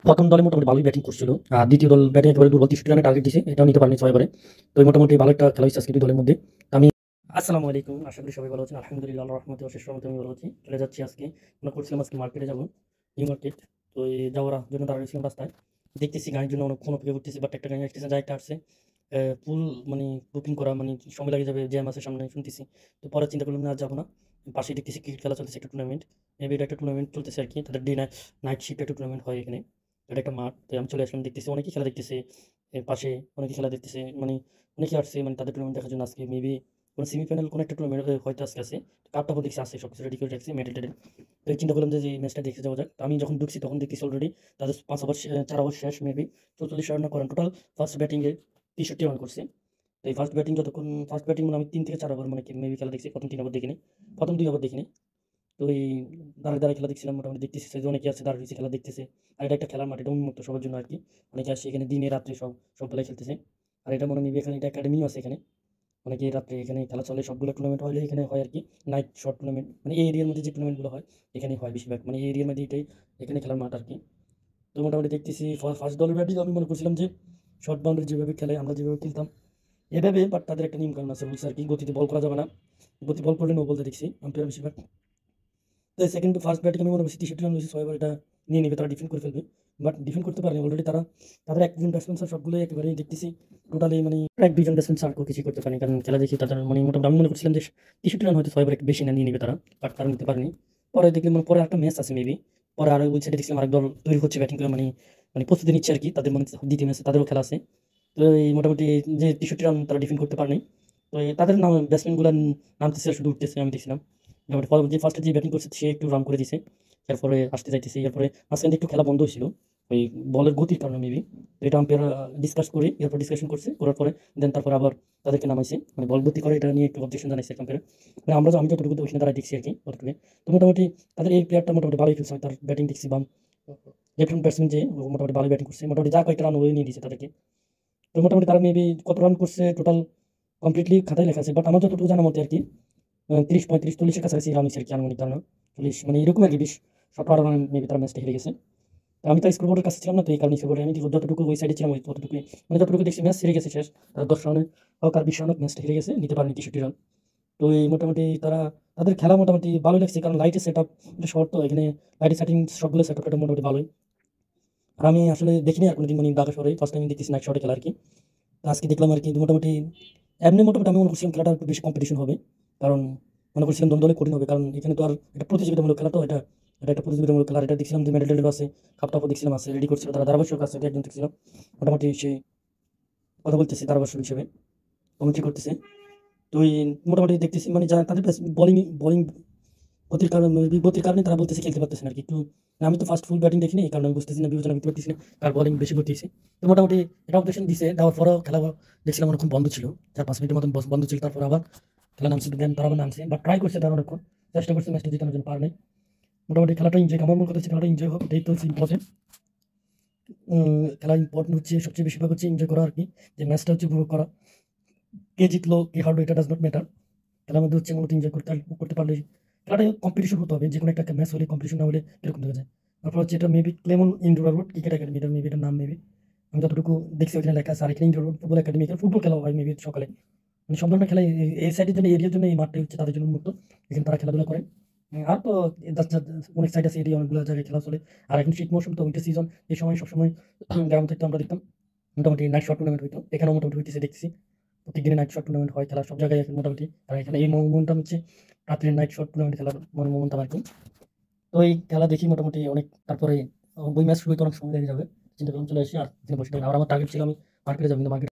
প্রথম দলে মোটামুটি ভালোই ব্যাটিং করছিল। আর দ্বিতীয় দল ব্যাটিং একেবারে দুর্বল, 63 রানের টার্গেট দিছে, এটাও নিতে পারেনি 6 ওভারে। তো এই মোটামুটি ভালো একটা খেলা হয়েছে আজকে দুই দলের মধ্যে। তো আমি আসসালামু আলাইকুম, আশা করি সবাই ভালো আছেন। আলহামদুলিল্লাহ, আল্লাহর রহমতে অশেষ রহমতে আমি ভালো আছি। চলে যাচ্ছি আজকে, মনে করছিলাম আজকে মার্কেটে যাবো, নিউ মার্কেট। তো এই যাওয়ার জন্য দাঁড়িয়েছিলাম রাস্তায়, দেখতেছি গাড়ির জন্য অনেকক্ষণ অপেক্ষা করতেছি, বাট একটা গাড়ি আসতেছে, যা একটা আসছে ফুল মানে বুকিং করা, মানে সময় লাগে যাবে, জ্যাম আছে সামনে শুনতেছি। তো পরে চিন্তা করলাম না, আর যাবো না। পাশেই দেখতেছি ক্রিকেট খেলা চলতেছে, একটা টুর্নামেন্ট, মেবি এটা একটা টুর্নামেন্ট চলতেছে আর কি, তাদের ডে নাইট শিফট একটা টুর্নামেন্ট হয় এখানে। এটা একটা মাঠ, তো আমি চলে আসলাম, দেখতেছি অনেকেই খেলা দেখতেছে, এর পাশে অনেকে খেলা দেখতেছে, মানে অনেকে আসছে মানে তাদের টুর্নামেন্ট দেখার জন্য। আজকে মেবি কোনো সেমিফাইনাল কোনো একটা টুর্নামেন্ট হয়তো আজকে আছে। কাপটাও দেখছি আসছে, সব কিছু রেডি করে রাখছি, মেডেল টেডেল। তো এই চিন্তা করলাম যে এই ম্যাচটা দেখতে যাওয়া যাক। তো আমি যখন ঢুকছি তখন দেখতেছি অলরেডি তাদের 5 ওভার 4 ওভার শেষ, মেবি 44 রান করেন টোটাল। ফার্স্ট ব্যাটিংয়ে 63 রান করছে। তো এই ফার্স্ট ব্যাটিং মানে আমি 3 থেকে 4 ওভার মানে মেবি খেলা দেখছি, প্রথম 3 ওভার দেখিনি, প্রথম 2 ওভার দেখিনি। তো এই দাঁড়ায় খেলা দেখছিলাম, মোটামুটি দেখতেছি যে অনেকে আছে দাঁড়িয়ে রয়েছে খেলা দেখতেছে। আর এটা একটা খেলার মাঠ, এটা উন্মুক্ত সবার জন্য আর কি। অনেকে আসছে এখানে দিনে রাত্রে সব বেলায় খেলতেছে। আর এটা মনে হয় এখানে একটা একাডেমিও আছে এখানে, অনেকে রাত্রে এখানে খেলা চলে, সবগুলো টুর্নামেন্ট হলে এখানে হয় আর কি। নাইট শর্ট টুর্নামেন্ট মানে এই এরিয়ার মধ্যে যে টুর্নামেন্টগুলো হয় এখানেই হয় বেশিরভাগ, মানে এই এরিয়ার মধ্যে এটাই এখানে খেলার মাঠ আর কি। তো মোটামুটি দেখতেছি ফার্স্ট দলের ব্যাটিং আমি মনে করছিলাম যে শর্ট বাউন্ডারি যেভাবে খেলে আমরা যেভাবে খেলতাম এভাবে, বাট তাদের একটা নিয়ম কানুন আছে, বলছে আর কি গতিতে বল করা যাবে না, গতি বল করলে নো বলতে দেখছি আম্পায়ার বেশিরভাগ। তো সেকেন্ড টু ফার্স্ট ব্যাটিং আমি মনে করছি 63 রান হয়েছে, 6 ওভার এটা নিয়ে নেবে, তারা ডিফেন্ড করে ফেলবে। বাট ডিফেন্ড করতে পারেনি অলরেডি তারা, তাদের একজন ব্যাটসম্যান স্যার সবগুলো একেবারেই দেখতেছি টোটালি মানে এক দুইজন ব্যাটসম্যান স্যার কিছু করতে পারেনি, কারণ খেলা দেখি তাদের মানে মোটামুটি আমি মনে করছিলাম যে 63 রান হয়তো 6 ওভার একটু বেশি না নিয়ে নেবে তারা, বাট তারা নিতে পারেনি। পরে দেখলাম মানে পরে একটা ম্যাচ আছে মেবি, পরে আরো ওই সাইডে দেখছিলাম আরেক দল তৈরি হচ্ছে ব্যাটিং করে, মানে প্রস্তুতি নিচ্ছে আর কি, তাদের মানে দ্বিতীয় ম্যাচে তাদেরও খেলা আছে। তো এই মোটামুটি যে 63 রান তারা ডিফেন্ড করতে পারেনি। তো তাদের নাম ব্যাটসম্যানগুলো নামতেছে আর শুধু উঠতেছে, আমি দেখছিলাম মোটামুটি যে ফার্স্টে যে ব্যাটিং করছে সে একটু রান করে দিছে, এরপরে আসতে যাইতেছে, এরপরে মাঝখানে একটু খেলা বন্ধ হয়েছিল ওই বলের গতির কারণে মেবি। তো এটা আম্পায়ার ডিসকাস করে এরপর ডিসকাশন করছে, করার পরে দেন তারপরে আবার তাদেরকে নামাইছে, মানে বল গতি করে এটা নিয়ে একটু অবজেকশন জানাইছে আম্পায়ার। মানে আমি যতটুকু ওইখানে দাঁড়াই দেখছি আর কি ততটুকু। তো মোটামুটি তাদের এই প্লেয়ারটা মোটামুটি ভালোই খেলছে, তার ব্যাটিং দেখছি বাম লেফট ব্যাটসম্যান যে ও মোটামুটি ভালো ব্যাটিং করছে, মোটামুটি যা কয়েকটা রান ওই নিয়ে দিয়েছে তাদেরকে। তো মোটামুটি তারা মেবি কত রান করছে টোটাল কমপ্লিটলি খাতায় লেখা আছে, বাট আমার যতটুকু জানা মতে আর কি 30 35 40-এর কাছাকাছি রান হয়েছে আর কি, আনুমানিক ধারণা 40 মানে এরকম আর কি, 20-18 রান মেবি তারা ম্যাচটা হেরে গেছে। তো আমি তো স্কোরবোর্ডের কাছে ছিলাম না, তো এই কারণে স্কোরবোর্ডে আমি যতটুকু ওই সাইডে ছিলাম ওই ততটুকু মানে যতটুকু দেখছি ম্যাচ হেরে গেছে শেষ, 10 রানে হোক আর 20 রান হোক ম্যাচটা হেরে গেছে, নিতে পারেনি 63 রান। তো এই মোটামুটি তারা তাদের খেলা মোটামুটি ভালো লাগছে, কারণ লাইটের সেট আপ এটা শর্ট, তো এখানে লাইটের সেটিং সবগুলো সেট আপ এটা মোটামুটি ভালোই। আর আমি আসলে দেখিনি আর কোনোদিন, মানে ঢাকা শহরে ফার্স্ট টাইম দেখতেছি নাইট শর্টে খেলা আর কি। তো আজকে দেখলাম আর কি, তো মোটামুটি এমনি মোটামুটি আমি মনে করছিলাম খেলাটা একটু বেশি কম্পিটিশন হবে, কারণ মনে করছিলাম দলে কঠিন হবে, কারণ এখানে তো আর এটা প্রতিযোগিতামূলক খেলা, তো এটা এটা একটা প্রতিযোগিতামূলক খেলা। আর এটা দেখছিলাম যে মেডেল টেডেল আছে, কাপটাপও দেখছিলাম আছে, রেডি করছিল তারা, ধারাভাষ্যক আছে একজন দেখছিলাম, মোটামুটি সে কথা বলতেছে ধারাভাষ্যক হিসেবে, কমেন্ট্রি করতেছে। তো ওই মোটামুটি দেখতেছি মানে যারা তাদের বোলিং বোলিং গতির কারণে মানে গতির কারণে তারা বলতেছে খেলতে পারতেছে না আর কি একটু। আমি তো ফার্স্ট ফুল ব্যাটিং দেখিনি, এই কারণে আমি বুঝতেছি না, বিবেচনা করতে পারতেছি না কার বোলিং বেশি গতিছে। তো মোটামুটি এটা অবজেকশন দিছে, দেওয়ার পরেও খেলা দেখছিলাম অনেকক্ষণ বন্ধ ছিল, 4-5 মিনিটের মতন বন্ধ ছিল, তারপর আবার খেলা নামছে, দেন তারা আবার নামছে বা ট্রাই করছে তারা অনেকক্ষণ, চেষ্টা করছে ম্যাচটা জেতানোর জন্য, পারে নাই। মোটামুটি খেলাটা এনজয়, আমার মনে করতেছে খেলাটা এনজয় হোক, এটাই তো ইম্পর্টেন্ট। খেলা ইম্পর্টেন্ট হচ্ছে সবচেয়ে বেশিরভাগ হচ্ছে এনজয় করা আর কি, যে ম্যাচটা হচ্ছে উপভোগ করা, কে জিতলো কে হারলো এটা ডাজ নট ম্যাটার। খেলার মধ্যে হচ্ছে মূলত এনজয় করতে পারলে খেলাটা কম্পিটিশন হতে হবে, যে কোনো একটা ম্যাচ হলে কম্পিটিশন না হলে এরকম দেখা যায়। তারপর হচ্ছে এটা maybe Clemon indoor road cricket academy, এটা মেবি এটার নাম মেবি, আমি যতটুকু দেখছি ওইখানে লেখা আছে। আর এখানে ইনডোর রোড ফুটবল একাডেমি, এখানে ফুটবল খেলা হয় মেবি সকালে, মানে সব ধরনের খেলা এই সাইডের জন্য এরিয়ার জন্য এই মাঠটা হচ্ছে তাদের জন্য উন্মুক্ত, এখানে তারা খেলাধুলা করে। আর তো অনেক সাইড আছে এরিয়া, অনেকগুলো জায়গায় খেলা চলে। আর এখন শীত মৌসুম তো উইন্টার সিজন, এই সময় সবসময় গ্রাম থেকে আমরা দেখতাম মোটামুটি নাইট শট টুর্নামেন্ট হইতো, এখানেও মোটামুটি হইতেছে দেখতেছি, প্রত্যেকদিনে নাইট শট টুর্নামেন্ট হয়, খেলা সব জায়গায় এখন মোটামুটি। আর এখানে এই মোমেন্টাম হচ্ছে রাত্রে নাইট শট টুর্নামেন্ট খেলার মোমেন্টাম আর কি। তো এই খেলা দেখি মোটামুটি অনেক, তারপরে ওই ম্যাচ শুরু হইতে অনেক সময় লেগে যাবে, চিন্তা করলাম চলে আসি আর এখানে বসে থাকি। আর আমার টার্গেট ছিল আমি মার্কেটে যাবো, কিন্তু মার্কেট